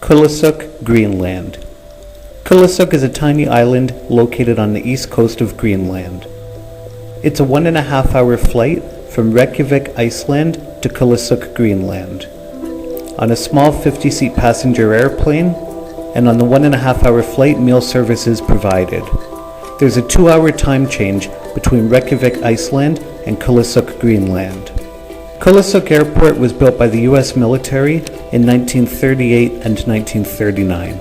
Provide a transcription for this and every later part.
Kulusuk, Greenland. Kulusuk is a tiny island located on the east coast of Greenland. It's a 1.5 hour flight from Reykjavik, Iceland to Kulusuk, Greenland, on a small 50-seat passenger airplane, and on the 1.5 hour flight, meal service is provided. There's a 2-hour time change between Reykjavik, Iceland and Kulusuk, Greenland. Kulusuk Airport was built by the US military in 1938 and 1939.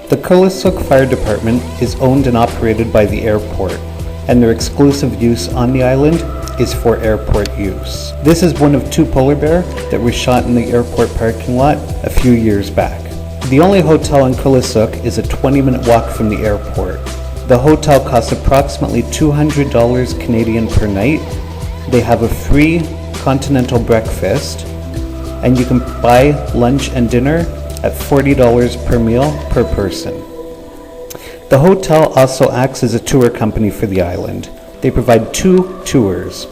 The Kulusuk Fire Department is owned and operated by the airport, and their exclusive use on the island is for airport use. This is one of 2 polar bear that were shot in the airport parking lot a few years back. The only hotel in Kulusuk is a 20-minute walk from the airport. The hotel costs approximately $200 Canadian per night. They have a free continental breakfast, and you can buy lunch and dinner at $40 per meal per person. The hotel also acts as a tour company for the island. They provide 2 tours.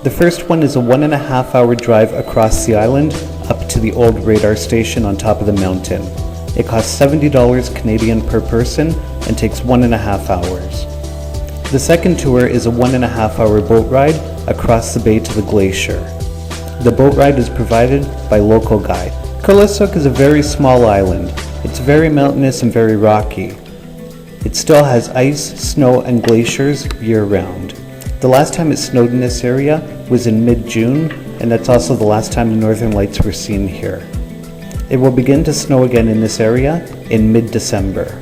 The first one is a 1.5 hour drive across the island up to the old radar station on top of the mountain. It costs $70 Canadian per person and takes 1.5 hours. The second tour is a 1.5 hour boat ride across the bay to the glacier. The boat ride is provided by local guide. Kulusuk is a very small island. It's very mountainous and very rocky. It still has ice, snow, and glaciers year-round. The last time it snowed in this area was in mid-June, and that's also the last time the northern lights were seen here. It will begin to snow again in this area in mid-December.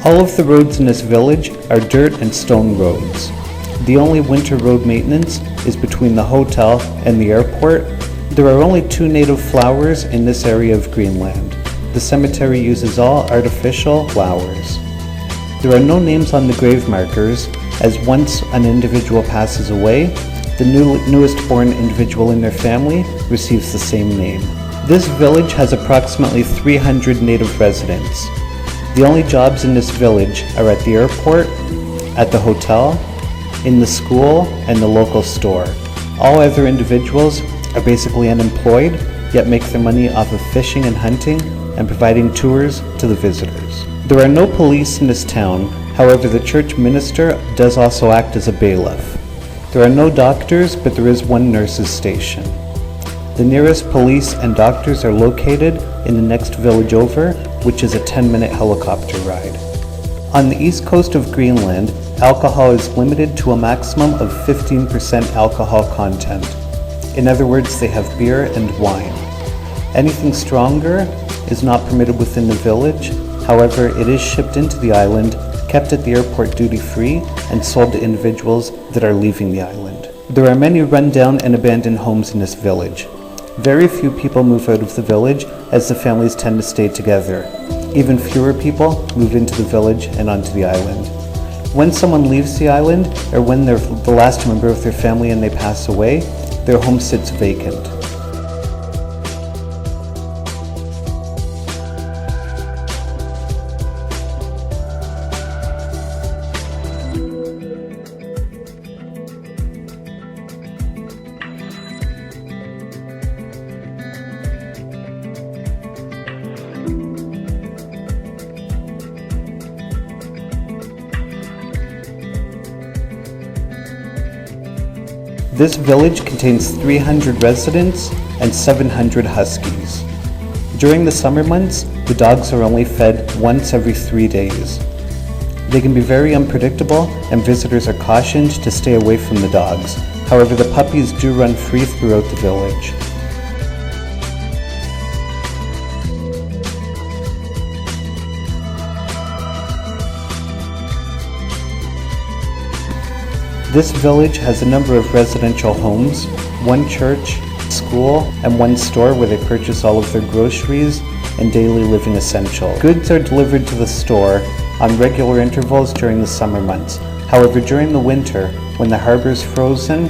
All of the roads in this village are dirt and stone roads. The only winter road maintenance is between the hotel and the airport. There are only 2 native flowers in this area of Greenland. The cemetery uses all artificial flowers. There are no names on the grave markers, as once an individual passes away, the newest born individual in their family receives the same name. This village has approximately 300 native residents. The only jobs in this village are at the airport, at the hotel, in the school, and the local store. All other individuals are basically unemployed, yet make their money off of fishing and hunting and providing tours to the visitors. There are no police in this town, however the church minister does also act as a bailiff. There are no doctors, but there is one nurse's station. The nearest police and doctors are located in the next village over, which is a 10-minute helicopter ride. On the east coast of Greenland, alcohol is limited to a maximum of 15% alcohol content. In other words, they have beer and wine. Anything stronger is not permitted within the village. However, it is shipped into the island, kept at the airport duty-free, and sold to individuals that are leaving the island. There are many run-down and abandoned homes in this village. Very few people move out of the village, as the families tend to stay together. Even fewer people move into the village and onto the island. When someone leaves the island, or when they're the last member of their family and they pass away, their home sits vacant. This village contains 300 residents and 700 huskies. During the summer months, the dogs are only fed once every 3 days. They can be very unpredictable, and visitors are cautioned to stay away from the dogs. However, the puppies do run free throughout the village. This village has a number of residential homes, 1 church, school, and 1 store where they purchase all of their groceries and daily living essentials. Goods are delivered to the store on regular intervals during the summer months. However, during the winter, when the harbor is frozen,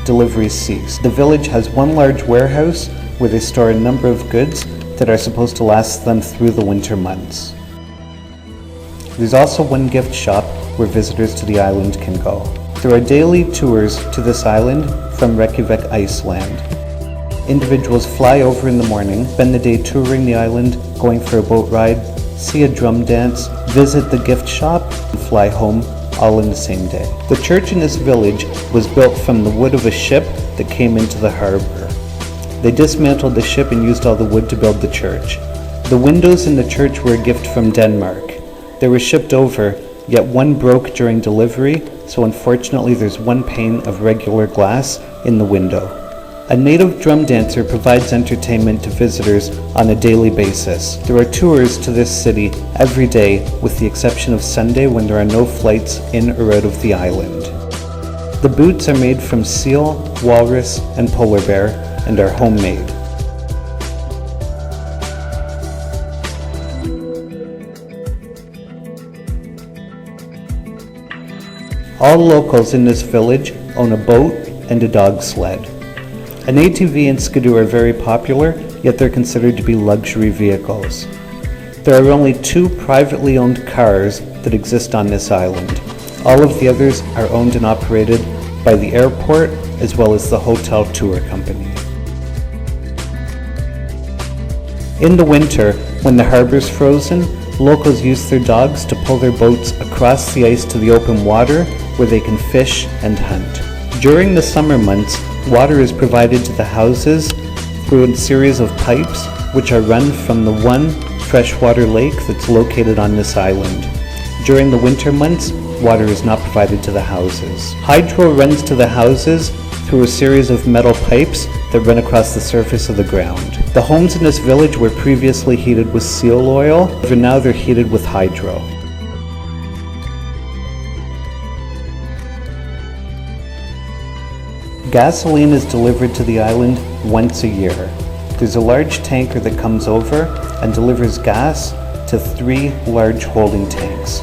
deliveries cease. The village has 1 large warehouse where they store a number of goods that are supposed to last them through the winter months. There's also 1 gift shop where visitors to the island can go. There are daily tours to this island from Reykjavik, Iceland. individuals fly over in the morning, spend the day touring the island, going for a boat ride, see a drum dance, visit the gift shop, and fly home, all in the same day. The church in this village was built from the wood of a ship that came into the harbor. They dismantled the ship and used all the wood to build the church. The windows in the church were a gift from Denmark. They were shipped over, yet one broke during delivery, so unfortunately there's one pane of regular glass in the window. A native drum dancer provides entertainment to visitors on a daily basis. There are tours to this city every day, with the exception of Sunday when there are no flights in or out of the island. The boots are made from seal, walrus, and polar bear, and are homemade. All locals in this village own a boat and a dog sled. An ATV and skidoo are very popular, yet they're considered to be luxury vehicles. There are only 2 privately owned cars that exist on this island. All of the others are owned and operated by the airport as well as the hotel tour company. In the winter, when the harbor's frozen, locals use their dogs to pull their boats across the ice to the open water where they can fish and hunt. During the summer months, water is provided to the houses through a series of pipes which are run from the one freshwater lake that's located on this island. During the winter months, water is not provided to the houses. Hydro runs to the houses through a series of metal pipes that run across the surface of the ground. The homes in this village were previously heated with seal oil, but now they're heated with hydro. Gasoline is delivered to the island once a year. There's a large tanker that comes over and delivers gas to 3 large holding tanks.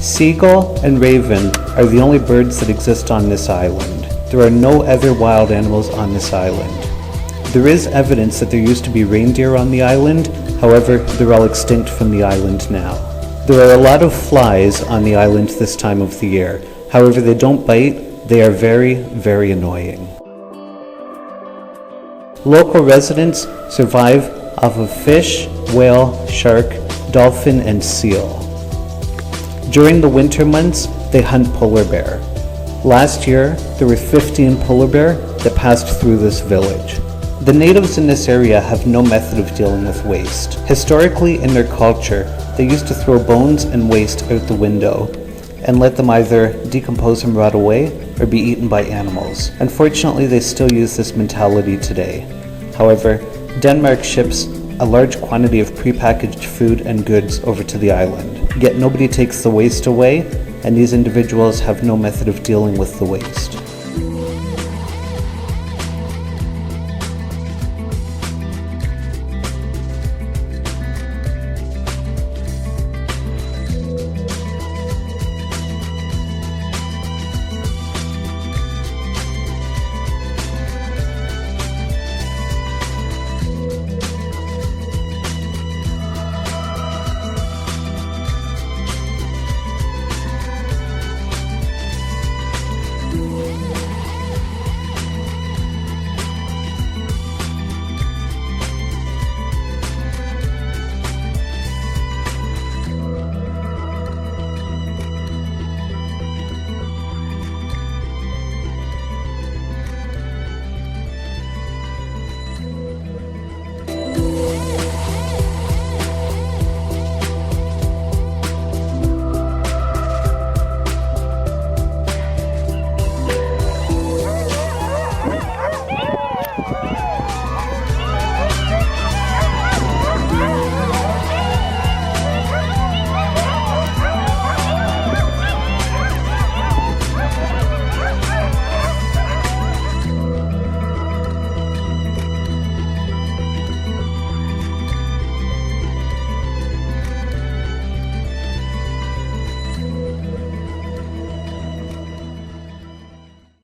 Seagull and raven are the only birds that exist on this island. There are no other wild animals on this island. There is evidence that there used to be reindeer on the island, however, they're all extinct from the island now. There are a lot of flies on the island this time of the year. However, they don't bite. They are very, very annoying. Local residents survive off of fish, whale, shark, dolphin, and seal. During the winter months, they hunt polar bear. Last year, there were 15 polar bear that passed through this village. The natives in this area have no method of dealing with waste. Historically, in their culture, they used to throw bones and waste out the window and let them either decompose and rot away or be eaten by animals. Unfortunately, they still use this mentality today. However, Denmark ships a large quantity of prepackaged food and goods over to the island. Yet nobody takes the waste away, and these individuals have no method of dealing with the waste.